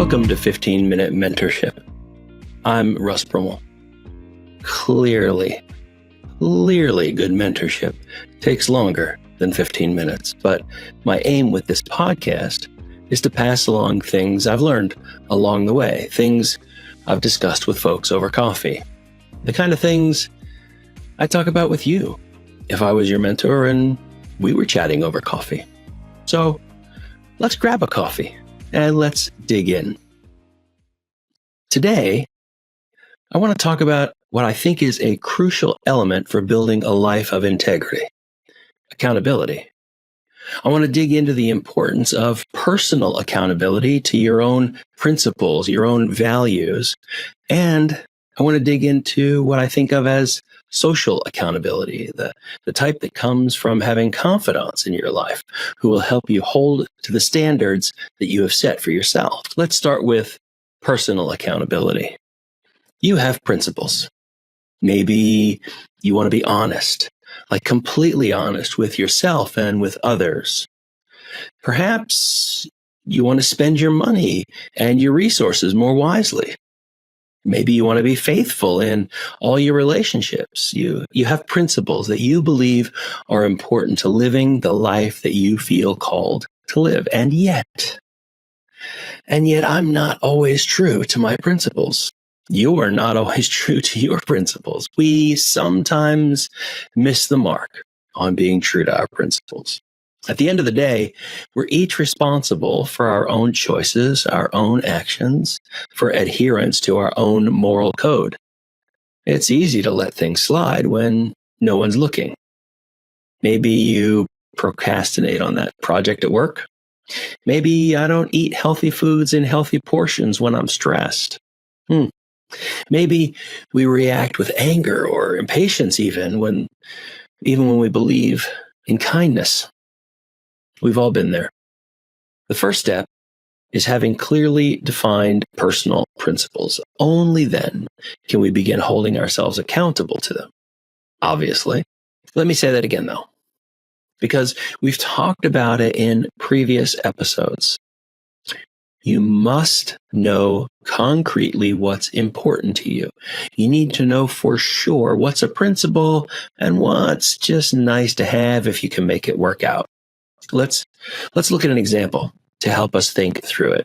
Welcome to 15-Minute Mentorship. I'm Russ Broomell. Clearly, good mentorship takes longer than 15 minutes, but my aim with this podcast is to pass along things I've learned along the way, things I've discussed with folks over coffee, the kind of things I talk about with you if I was your mentor and we were chatting over coffee. So let's grab a coffee and let's dig in. Today, I want to talk about what I think is a crucial element for building a life of integrity: accountability. I want to dig into the importance of personal accountability to your own principles, your own values, and I want to dig into what I think of as social accountability, the type that comes from having confidants in your life who will help you hold to the standards that you have set for yourself. Let's start with personal accountability. You have principles. Maybe you want to be honest, like completely honest with yourself and with others. Perhaps you want to spend your money and your resources more wisely. Maybe you want to be faithful in all your relationships. You have principles that you believe are important to living the life that you feel called to live. And yet I'm not always true to my principles. You are not always true to your principles. We sometimes miss the mark on being true to our principles. At the end of the day, we're each responsible for our own choices, our own actions, for adherence to our own moral code. It's easy to let things slide when no one's looking. Maybe you procrastinate on that project at work. Maybe I don't eat healthy foods in healthy portions when I'm stressed. Maybe we react with anger or impatience even when we believe in kindness. We've all been there. The first step is having clearly defined personal principles. Only then can we begin holding ourselves accountable to them. Obviously. Let me say that again, though, because we've talked about it in previous episodes. You must know concretely what's important to you. You need to know for sure what's a principle and what's just nice to have if you can make it work out. Let's look at an example to help us think through it.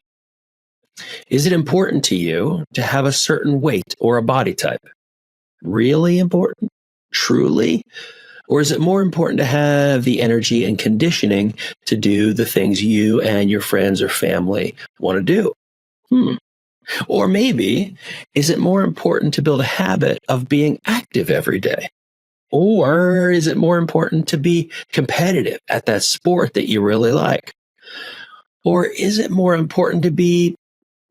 Is it important to you to have a certain weight or a body type? Really important? Truly? Or is it more important to have the energy and conditioning to do the things you and your friends or family want to do? Or maybe, is it more important to build a habit of being active every day? Or is it more important to be competitive at that sport that you really like? Or is it more important to be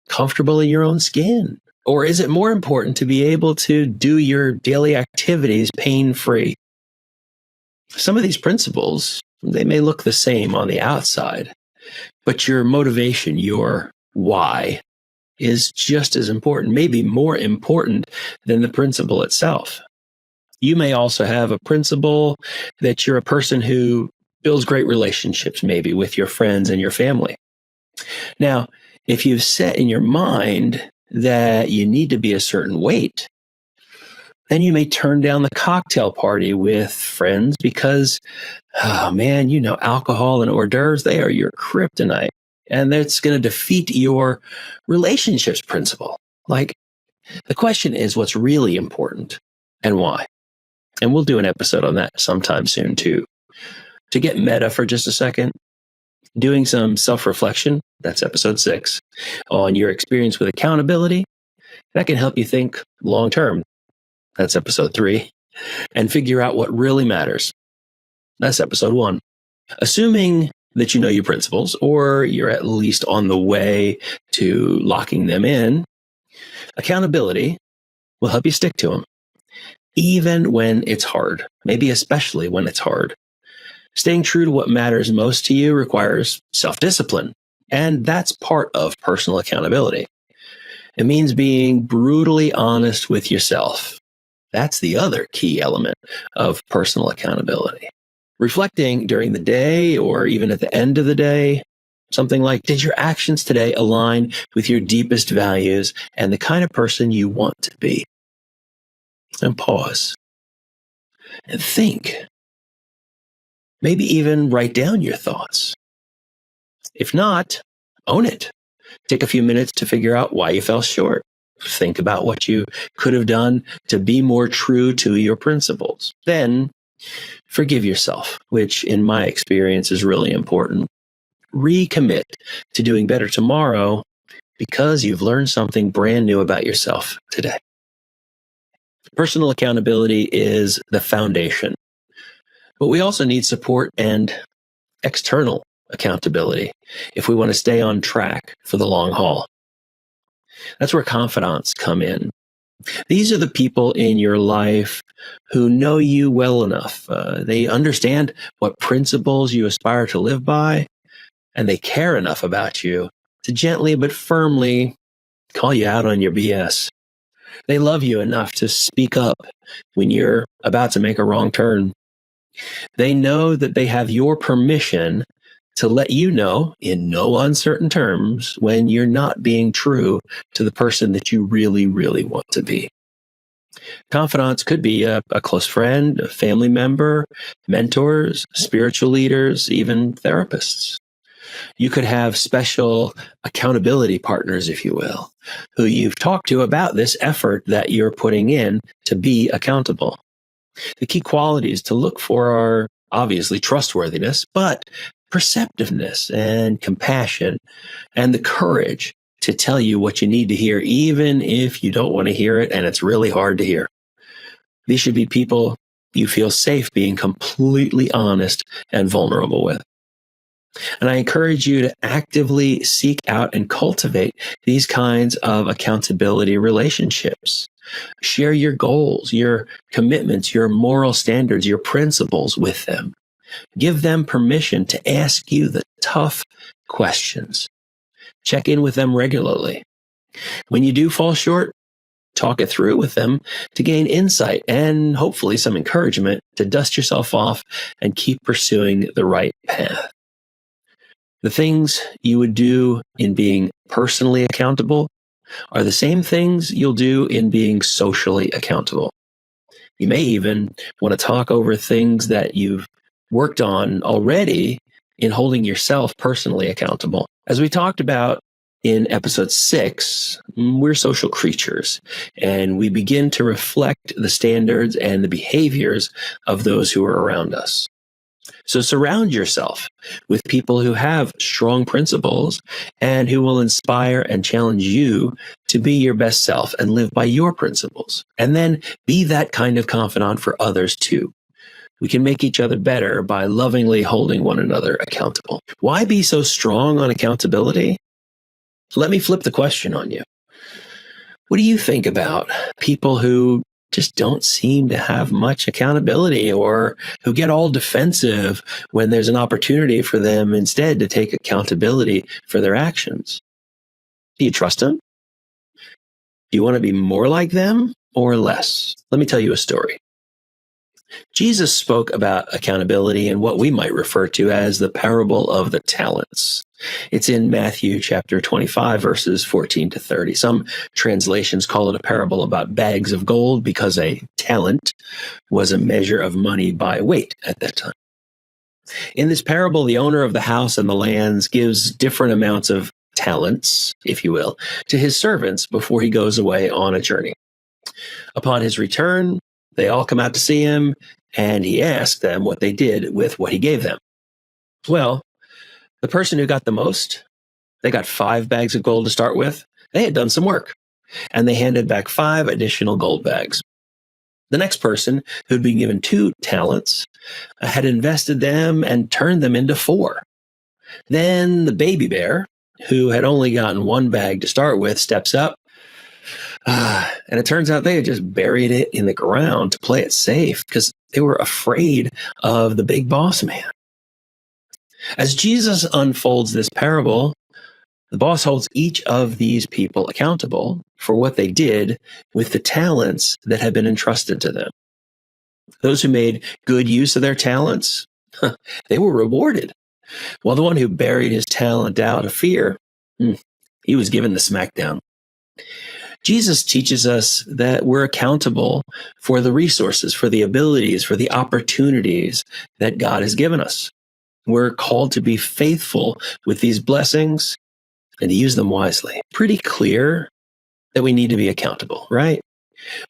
comfortable in your own skin? Or is it more important to be able to do your daily activities pain-free? Some of these principles, they may look the same on the outside, but your motivation, your why, is just as important, maybe more important than the principle itself. You may also have a principle that you're a person who builds great relationships, maybe with your friends and your family. Now, if you've set in your mind that you need to be a certain weight, then you may turn down the cocktail party with friends because, alcohol and hors d'oeuvres, they are your kryptonite. And that's going to defeat your relationships principle. Like, the question is what's really important and why. And we'll do an episode on that sometime soon too. To get meta for just a second, doing some self-reflection, that's episode 6, on your experience with accountability, that can help you think long-term. That's episode 3. And figure out what really matters. That's episode 1. Assuming that you know your principles, or you're at least on the way to locking them in, accountability will help you stick to them, even when it's hard, maybe especially when it's hard. Staying true to what matters most to you requires self-discipline, and that's part of personal accountability. It means being brutally honest with yourself. That's the other key element of personal accountability. Reflecting during the day or even at the end of the day, Something like, did your actions today align with your deepest values and the kind of person you want to be? And pause and think. Maybe even write down your thoughts. If not, own it. Take a few minutes to figure out why you fell short. Think about what you could have done to be more true to your principles. Then forgive yourself, which in my experience is really important. Recommit to doing better tomorrow because you've learned something brand new about yourself today. Personal accountability is the foundation, but we also need support and external accountability if we want to stay on track for the long haul. That's where confidants come in. These are the people in your life who know you well enough. They understand what principles you aspire to live by, and they care enough about you to gently but firmly call you out on your BS. They love you enough to speak up when you're about to make a wrong turn. They know that they have your permission to let you know in no uncertain terms when you're not being true to the person that you really, really want to be. Confidants could be a close friend, a family member, mentors, spiritual leaders, even therapists. You could have special accountability partners, if you will, who you've talked to about this effort that you're putting in to be accountable. The key qualities to look for are obviously trustworthiness, but perceptiveness and compassion and the courage to tell you what you need to hear, even if you don't want to hear it and it's really hard to hear. These should be people you feel safe being completely honest and vulnerable with. And I encourage you to actively seek out and cultivate these kinds of accountability relationships. Share your goals, your commitments, your moral standards, your principles with them. Give them permission to ask you the tough questions. Check in with them regularly. When you do fall short, talk it through with them to gain insight and hopefully some encouragement to dust yourself off and keep pursuing the right path. The things you would do in being personally accountable are the same things you'll do in being socially accountable. You may even want to talk over things that you've worked on already in holding yourself personally accountable. As we talked about in episode 6, we're social creatures, and we begin to reflect the standards and the behaviors of those who are around us. So surround yourself with people who have strong principles and who will inspire and challenge you to be your best self and live by your principles. And then be that kind of confidant for others too. We can make each other better by lovingly holding one another accountable. Why be so strong on accountability? Let me flip the question on you. What do you think about people who just don't seem to have much accountability or who get all defensive when there's an opportunity for them instead to take accountability for their actions? Do you trust them? Do you want to be more like them or less? Let me tell you a story. Jesus spoke about accountability in what we might refer to as the parable of the talents. It's in Matthew chapter 25, verses 14 to 30. Some translations call it a parable about bags of gold because a talent was a measure of money by weight at that time. In this parable, the owner of the house and the lands gives different amounts of talents, if you will, to his servants before he goes away on a journey. Upon his return, they all come out to see him, and he asked them what they did with what he gave them. Well, the person who got the most, they got 5 bags of gold to start with. They had done some work, and they handed back 5 additional gold bags. The next person, who'd been given 2 talents, had invested them and turned them into 4. Then the baby bear, who had only gotten 1 bag to start with, steps up. And it turns out they had just buried it in the ground to play it safe because they were afraid of the big boss man. As Jesus unfolds this parable, the boss holds each of these people accountable for what they did with the talents that had been entrusted to them. Those who made good use of their talents, they were rewarded. while the one who buried his talent out of fear, he was given the smackdown. Jesus teaches us that we're accountable for the resources, for the abilities, for the opportunities that God has given us. We're called to be faithful with these blessings and to use them wisely. Pretty clear that we need to be accountable, right?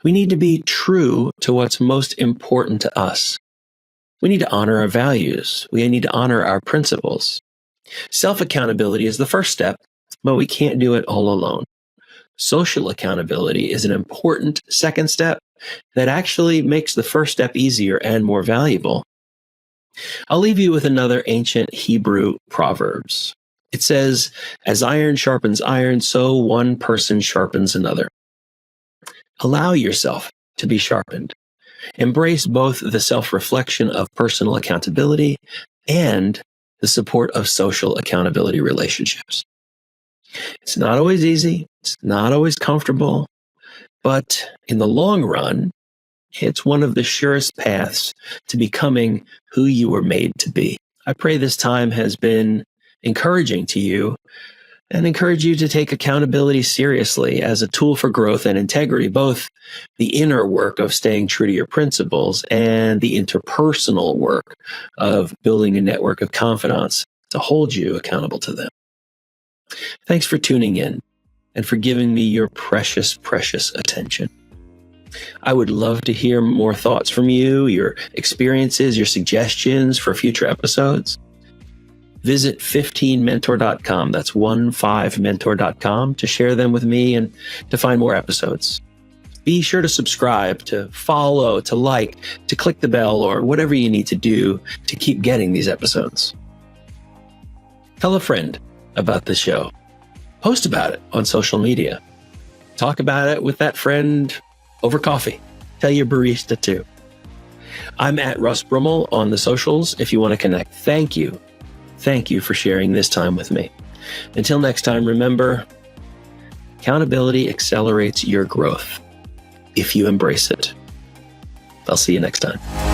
We need to be true to what's most important to us. We need to honor our values. We need to honor our principles. Self-accountability is the first step, but we can't do it all alone. Social accountability is an important second step that actually makes the first step easier and more valuable. I'll leave you with another ancient Hebrew Proverbs. It says, "As iron sharpens iron, so one person sharpens another." Allow yourself to be sharpened. Embrace both the self-reflection of personal accountability and the support of social accountability relationships. It's not always easy. It's not always comfortable. But in the long run, it's one of the surest paths to becoming who you were made to be. I pray this time has been encouraging to you and encourage you to take accountability seriously as a tool for growth and integrity, both the inner work of staying true to your principles and the interpersonal work of building a network of confidants to hold you accountable to them. Thanks for tuning in and for giving me your precious, precious attention. I would love to hear more thoughts from you, your experiences, your suggestions for future episodes. Visit 15mentor.com. That's 15mentor.com to share them with me and to find more episodes. Be sure to subscribe, to follow, to like, to click the bell, or whatever you need to do to keep getting these episodes. Tell a friend about the show. Post about it on social media. Talk about it with that friend over coffee. Tell your barista too. I'm at Russ Broomell on the socials if you want to connect. Thank you. Thank you for sharing this time with me. Until next time, remember, accountability accelerates your growth if you embrace it. I'll see you next time.